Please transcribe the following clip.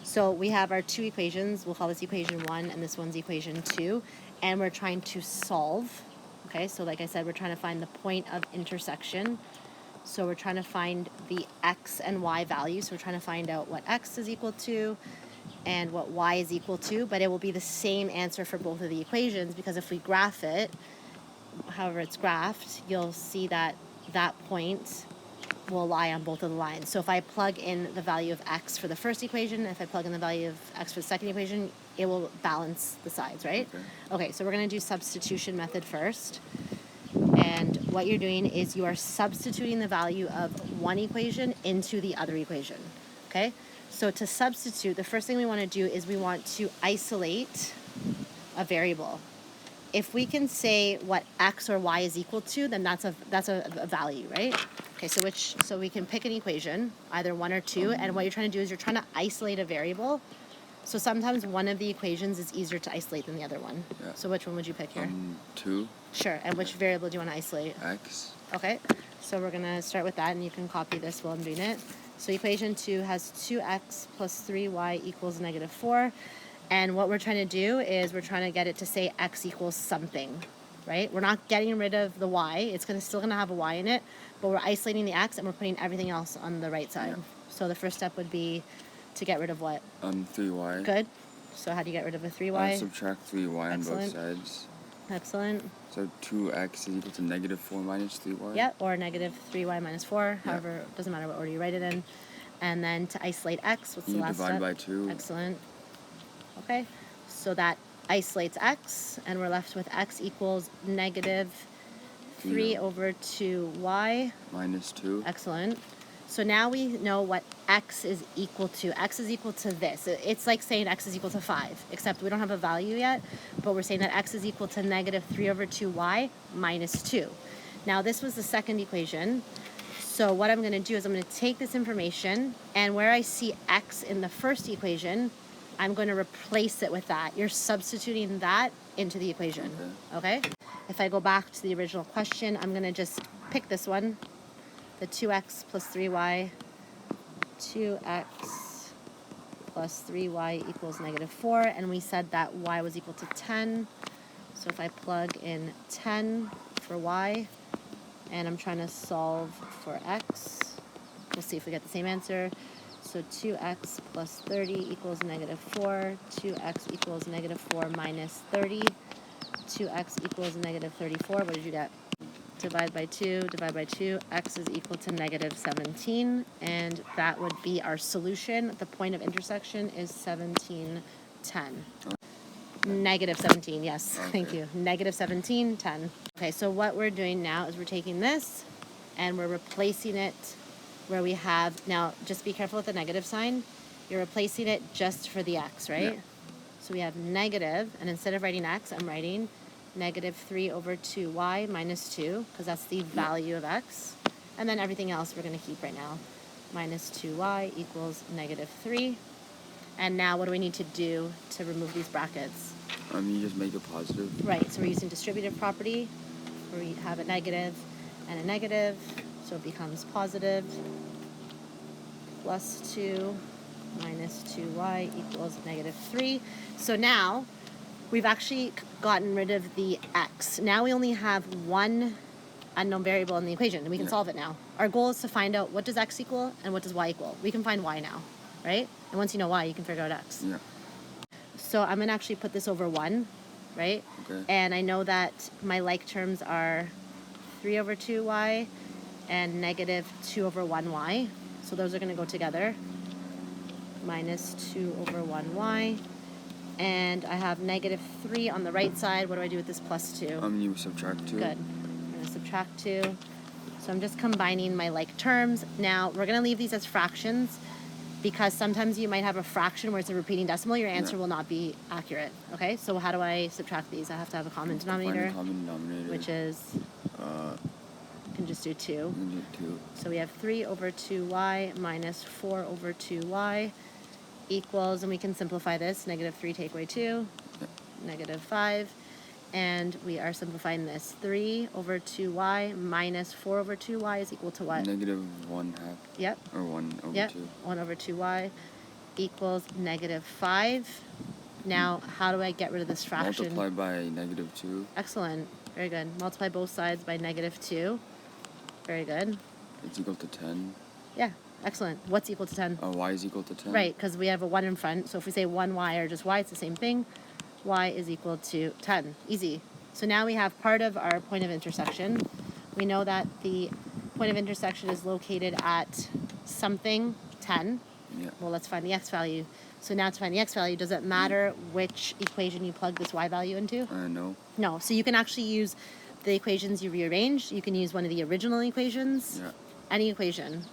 So we have our two equations. We'll call this equation 1 and this one's equation 2. And we're trying to solve. Okay, so like I said, we're trying to find the point of intersection. So we're trying to find the x and y values. So we're trying to find out what x is equal to and what y is equal to. But it will be the same answer for both of the equations, because if we graph it, however it's graphed, you'll see that that point will lie on both of the lines. So if I plug in the value of x for the first equation, if I plug in the value of x for the second equation, it will balance the sides, right? Okay, so we're going to do substitution method first. And what you're doing is you are substituting the value of one equation into the other equation, okay? So to substitute, the first thing we want to do is we want to isolate a variable. If we can say what x or y is equal to, then that's a value, right? Okay, so we can pick an equation, either 1 or 2, and what you're trying to do is you're trying to isolate a variable. So sometimes one of the equations is easier to isolate than the other one. Yeah. So which one would you pick here? 2. Sure, and which variable do you want to isolate? X. Okay, so we're gonna start with that, and you can copy this while I'm doing it. So equation 2 has 2x plus 3y equals -4. And what we're trying to do is we're trying to get it to say x equals something, right? We're not getting rid of the y. It's still gonna have a y in it, but we're isolating the x and we're putting everything else on the right side. Yeah. So the first step would be to get rid of what? 3y. Good. So how do you get rid of a 3y? Subtract 3y Excellent. on both sides. Excellent. So 2x is equal to -4 minus 3y? Yep, or -3y minus 4. Yeah. However, it doesn't matter what order you write it in. And then to isolate x, what's the last step? Divide by 2. Excellent. Okay, so that isolates x, and we're left with x equals -3 over 2y. Minus 2. Excellent. So now we know what x is equal to. X is equal to this. It's like saying x is equal to 5, except we don't have a value yet, but we're saying that x is equal to -3 over 2y minus 2. Now this was the second equation. So what I'm going to do is I'm going to take this information, and where I see x in the first equation, I'm going to replace it with that. You're substituting that into the equation, okay? If I go back to the original question, I'm going to just pick this one, the 2x plus 3y, 2x plus 3y equals -4, and we said that y was equal to 10. So if I plug in 10 for y, and I'm trying to solve for x, we'll see if we get the same answer. So 2x plus 30 equals -4, 2x equals -4 minus 30, 2x equals -34. What did you get? Divide by 2, x is equal to -17, and that would be our solution. The point of intersection is 1710. -17, yes, okay. Thank you. -17, 10. Okay, so what we're doing now is we're taking this and we're replacing it where we have, now just be careful with the negative sign. You're replacing it just for the x, right? Yeah. So we have negative, and instead of writing x, I'm writing -3 over 2y minus 2, because that's the value of x. And then everything else we're going to keep right now. Minus 2y equals -3. And now what do we need to do to remove these brackets? You just make it positive. Right, so we're using distributive property, where we have a negative and a negative, so it becomes positive. Plus 2 minus 2y equals -3. So now we've actually gotten rid of the x. Now we only have one unknown variable in the equation, and we can solve it now. Our goal is to find out what does x equal and what does y equal. We can find y now, right? And once you know y, you can figure out x. Yeah. So I'm going to actually put this over 1, right? Okay. And I know that my like terms are 3 over 2y and -2 over 1y. So those are going to go together. Minus 2 over 1y. And I have -3 on the right side. What do I do with this plus 2? You subtract 2. Good. I'm going to subtract 2. So I'm just combining my like terms. Now, we're going to leave these as fractions, because sometimes you might have a fraction where it's a repeating decimal. Your answer will not be accurate, okay? So how do I subtract these? I have to have a common denominator. Find a common denominator. Which is, you can just do 2. You can do 2. So we have 3 over 2y minus 4 over 2y equals, and we can simplify this, -3 take away 2, -5, and we are simplifying this. 3 over 2y minus 4 over 2y is equal to what? -1/2. Yep. Or 1 over Yep. 2. 1 over 2y equals negative 5. Now, how do I get rid of this fraction? Multiply by negative 2. Excellent. Very good. Multiply both sides by negative 2. Very good. It's equal to 10. Yeah, excellent. What's equal to 10? Y is equal to 10. Right, because we have a 1 in front. So if we say 1y or just y, it's the same thing. Y is equal to 10. Easy. So now we have part of our point of intersection. We know that the point of intersection is located at something 10. Yeah. Well, let's find the x value. So now to find the x value, does it matter which equation you plug this y value into? No. No. So you can actually use the equations you rearranged. You can use one of the original equations. Yeah. Any equation. So